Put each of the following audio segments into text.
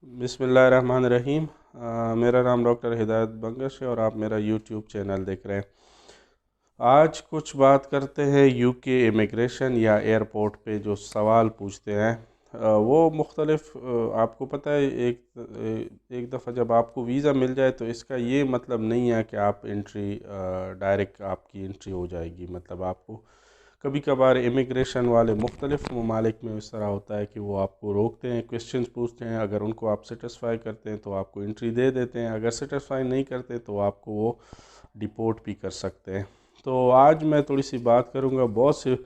बिस्मिल्लाहिर्रहमानिर्रहीम। मेरा नाम डॉक्टर हिदायत बंगश है और आप मेरा यूट्यूब चैनल देख रहे हैं। आज कुछ बात करते हैं यूके इमिग्रेशन या एयरपोर्ट पे जो सवाल पूछते हैं। वो मुख्तलिफ आपको पता है एक दफ़ा जब आपको वीज़ा मिल जाए तो इसका ये मतलब नहीं है कि आप एंट्री डायरेक्ट आपकी एंट्री हो जाएगी। मतलब आपको कभी कभार इमिग्रेशन वाले मुख्तलिफ़ ममालिक में इस तरह होता है कि वो आपको रोकते हैं, क्वेश्चंस पूछते हैं। अगर उनको आप सेटिस्फाई करते हैं तो आपको एंट्री दे देते हैं, अगर सेटिस्फाई नहीं करते तो आपको वो डिपोर्ट भी कर सकते हैं। तो आज मैं थोड़ी सी बात करूँगा। बहुत से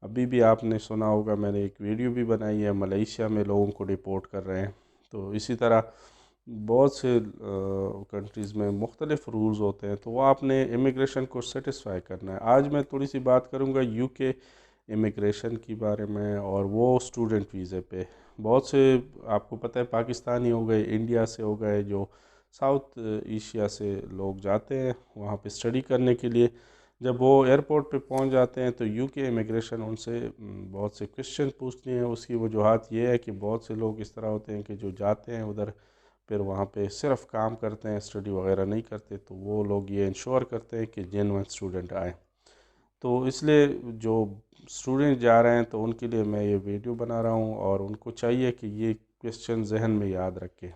अभी भी आपने सुना होगा, मैंने एक वीडियो भी बनाई है, मलेशिया में लोगों को डिपोर्ट कर रहे हैं। तो इसी तरह बहुत से कंट्रीज़ में मुख्तलिफ़ रूल्स होते हैं, तो वो आपने इमिग्रेशन को सेटिस्फाई करना है। आज मैं थोड़ी सी बात करूँगा यूके इमिग्रेशन के बारे में, और वो स्टूडेंट वीज़े पे। बहुत से आपको पता है पाकिस्तानी हो गए, इंडिया से हो गए, जो साउथ एशिया से लोग जाते हैं वहाँ पे स्टडी करने के लिए। जब वो एयरपोर्ट पे पहुँच जाते हैं तो यूके इमिग्रेशन उनसे बहुत से क्वेश्चन पूछती हैं। उसकी वजूहत ये है कि बहुत से लोग इस तरह होते हैं कि जो जाते हैं उधर फिर वहाँ पे सिर्फ काम करते हैं, स्टडी वगैरह नहीं करते। तो वो लोग ये इंश्योर करते हैं कि जेन्युइन स्टूडेंट आए। तो इसलिए जो स्टूडेंट जा रहे हैं तो उनके लिए मैं ये वीडियो बना रहा हूँ, और उनको चाहिए कि ये क्वेश्चन जहन में याद रखें।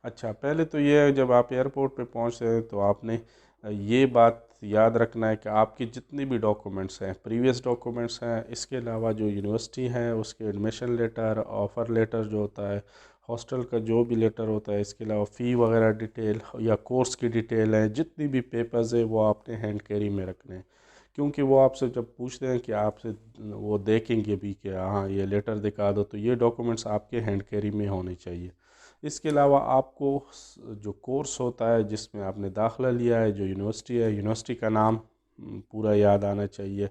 अच्छा, पहले तो ये है, जब आप एयरपोर्ट पे पहुँचते हैं तो आपने ये बात याद रखना है कि आपके जितने भी डॉक्यूमेंट्स हैं, प्रीवियस डॉक्यूमेंट्स हैं, इसके अलावा जो यूनिवर्सिटी है उसके एडमिशन लेटर, ऑफ़र लेटर जो होता है, हॉस्टल का जो भी लेटर होता है, इसके अलावा फ़ी वगैरह डिटेल या कोर्स की डिटेल है, जितनी भी पेपर्स है वो आपने हैंड कैरी में रखने हैं। क्योंकि वो आपसे जब पूछते हैं कि आपसे वो देखेंगे भी कि हाँ ये लेटर दिखा दो, तो ये डॉक्यूमेंट्स आपके हैंड कैरी में होने चाहिए। इसके अलावा आपको जो कोर्स होता है जिसमें आपने दाखिला लिया है, जो यूनिवर्सिटी है, यूनिवर्सिटी का नाम पूरा याद आना चाहिए।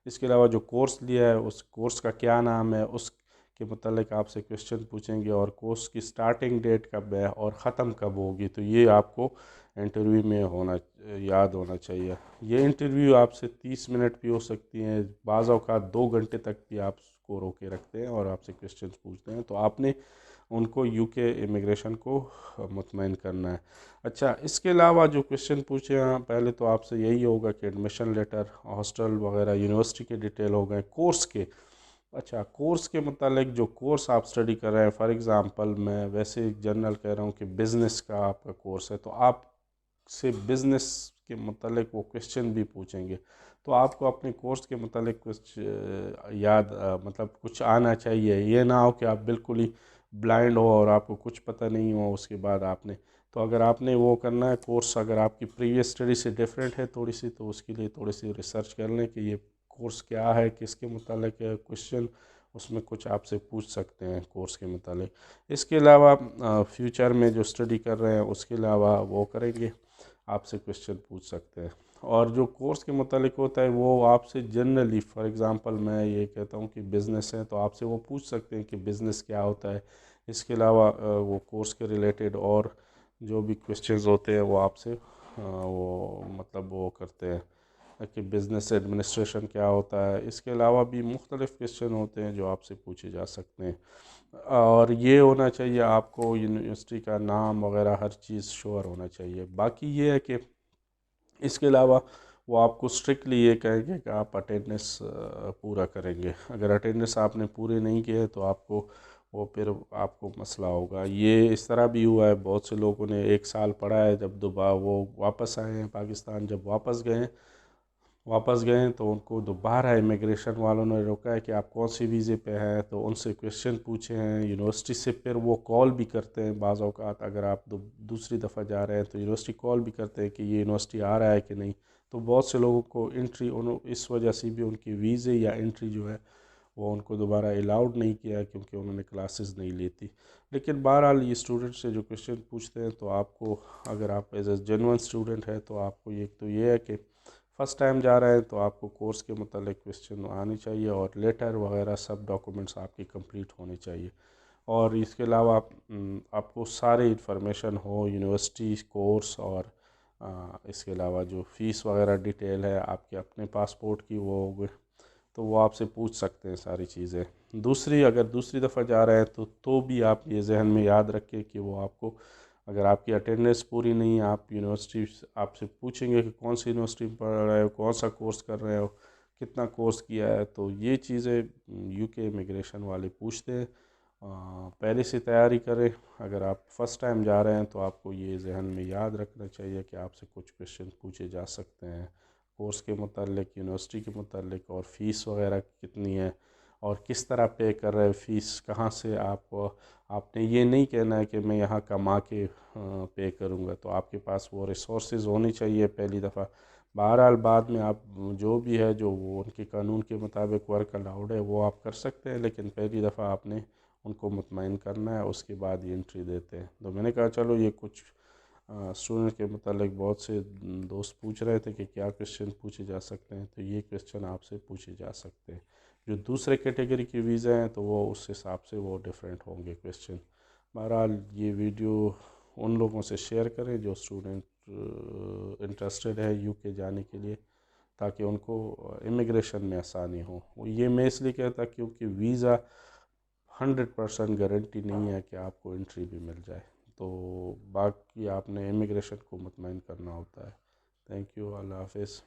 इसके अलावा जो कोर्स लिया है उस कोर्स का क्या नाम है, उसके मतलब आपसे क्वेश्चन पूछेंगे, और कोर्स की स्टार्टिंग डेट कब है और ख़त्म कब होगी। तो ये आपको इंटरव्यू में याद होना चाहिए। ये इंटरव्यू आपसे 30 मिनट भी हो सकती हैं, बाज़ औक़ात 2 घंटे तक भी आपको रोके रखते हैं और आपसे क्वेश्चन पूछते हैं। तो आपने उनको यूके इमिग्रेशन को मुतमईन करना है। अच्छा, इसके अलावा जो क्वेश्चन पूछे हैं पहले तो आपसे यही होगा कि एडमिशन लेटर, हॉस्टल वगैरह, यूनिवर्सिटी के डिटेल हो गए, कोर्स के। अच्छा, कोर्स के मतलब जो कोर्स आप स्टडी कर रहे हैं, फॉर एग्ज़ाम्पल मैं वैसे एक जनरल कह रहा हूँ कि बिज़नेस का आपका कोर्स है, तो आप से बिज़नेस के मतलब वो क्वेश्चन भी पूछेंगे। तो आपको अपने कोर्स के मतलब कुछ मतलब कुछ आना चाहिए। ये ना हो कि आप बिल्कुल ही ब्लाइंड हो और आपको कुछ पता नहीं हो उसके बाद आपने। तो अगर आपने वो करना है कोर्स, अगर आपकी प्रीवियस स्टडी से डिफरेंट है थोड़ी सी, तो उसके लिए थोड़ी सी रिसर्च कर लें कि ये कोर्स क्या है, किसके मतलब क्वेश्चन उसमें कुछ आपसे पूछ सकते हैं कोर्स के मतलब। इसके अलावा फ्यूचर में जो स्टडी कर रहे हैं उसके अलावा वो करेंगे, आपसे क्वेश्चन पूछ सकते हैं। और जो कोर्स के मतलब होता है वो आपसे जनरली, फॉर एग्ज़ाम्पल मैं ये कहता हूँ कि बिज़नेस है तो आपसे वो पूछ सकते हैं कि बिज़नेस क्या होता है। इसके अलावा वो कोर्स के रिलेटेड और जो भी क्वेश्चंस होते हैं वो आपसे वो मतलब वो करते हैं कि बिज़नेस एडमिनिस्ट्रेशन क्या होता है। इसके अलावा भी मुख्तलिफ़ क्वेश्चन होते हैं जो आपसे पूछे जा सकते हैं। और ये होना चाहिए आपको यूनिवर्सिटी का नाम वगैरह हर चीज़ श्योर होना चाहिए। बाकी ये है कि इसके अलावा वो आपको स्ट्रिक्टली ये कहेंगे कि आप अटेंडेंस पूरा करेंगे। अगर अटेंडेंस आपने पूरे नहीं किए तो आपको वो फिर आपको मसला होगा। ये इस तरह भी हुआ है, बहुत से लोगों ने 1 साल पढ़ा है, जब दोबारा वो वापस आए हैं पाकिस्तान, जब वापस गए तो उनको दोबारा इमिग्रेशन वालों ने रोका है कि आप कौन सी वीज़े पे हैं। तो उनसे क्वेश्चन पूछे हैं यूनिवर्सिटी से, फिर वो कॉल भी करते हैं बाज़ औक़ात। अगर आप दूसरी दफ़ा जा रहे हैं तो यूनिवर्सिटी कॉल भी करते हैं कि ये यूनिवर्सिटी आ रहा है कि नहीं। तो बहुत से लोगों को एंट्री इस वजह से भी उनकी वीज़े या एंट्री जो है वो उनको दोबारा अलाउड नहीं किया क्योंकि उन्होंने क्लासेस नहीं ली थी। लेकिन बहरहाल ये स्टूडेंट से जो क्वेश्चन पूछते हैं तो आपको, अगर आप एज ए जेन्युइन स्टूडेंट है तो आपको एक तो ये है कि फ़र्स्ट टाइम जा रहे हैं तो आपको कोर्स के मतलब क्वेश्चन आने चाहिए, और लेटर वगैरह सब डॉक्यूमेंट्स आपके कंप्लीट होने चाहिए। और इसके अलावा आपको सारे इंफॉर्मेशन हो, यूनिवर्सिटी, कोर्स, और इसके अलावा जो फ़ीस वगैरह डिटेल है आपके अपने पासपोर्ट की वो हो गए, तो वो आपसे पूछ सकते हैं सारी चीज़ें। अगर दूसरी दफ़ा जा रहे हैं तो भी आप ये जहन में याद रखें कि वो आपको, अगर आपकी अटेंडेंस पूरी नहीं है, आप यूनिवर्सिटी आपसे पूछेंगे कि कौन सी यूनिवर्सिटी में पढ़ रहे हो, कौन सा कोर्स कर रहे हो, कितना कोर्स किया है, तो ये चीज़ें यूके इमिग्रेशन वाले पूछते हैं। पहले से तैयारी करें। अगर आप फ़र्स्ट टाइम जा रहे हैं तो आपको ये जहन में याद रखना चाहिए कि आपसे कुछ क्वेश्चन पूछे जा सकते हैं कोर्स के मुतालिक, यूनिवर्सिटी के मुतालिक, और फ़ीस वगैरह कितनी है और किस तरह पे कर रहे हैं फ़ीस, कहाँ से आपने ये नहीं कहना है कि मैं यहाँ कमा के पे करूँगा, तो आपके पास वो रिसोर्सेज होनी चाहिए पहली दफ़ा। बहरहाल बाद में आप जो भी है, जो वो उनके कानून के मुताबिक वर्क अलाउड है वो आप कर सकते हैं, लेकिन पहली दफ़ा आपने उनको मुतमईन करना है, उसके बाद ये एंट्री देते हैं। तो मैंने कहा चलो ये कुछ स्टूडेंट के मुतालिक बहुत से दोस्त पूछ रहे थे कि क्या क्वेश्चन पूछे जा सकते हैं, तो ये क्वेश्चन आपसे पूछे जा सकते हैं। जो दूसरे कैटेगरी के वीज़ा हैं तो वो उस हिसाब से वो डिफरेंट होंगे क्वेश्चन। बहरहाल ये वीडियो उन लोगों से शेयर करें जो स्टूडेंट इंटरेस्टेड है यूके जाने के लिए, ताकि उनको इमिग्रेशन में आसानी हो। वो ये मैं इसलिए कहता क्योंकि वीज़ा 100% गारंटी नहीं है कि आपको एंट्री भी मिल जाए, तो बाकी आपने इमिग्रेशन को मुतमईन करना होता है। थैंक यू, अल्लाह हाफिज़।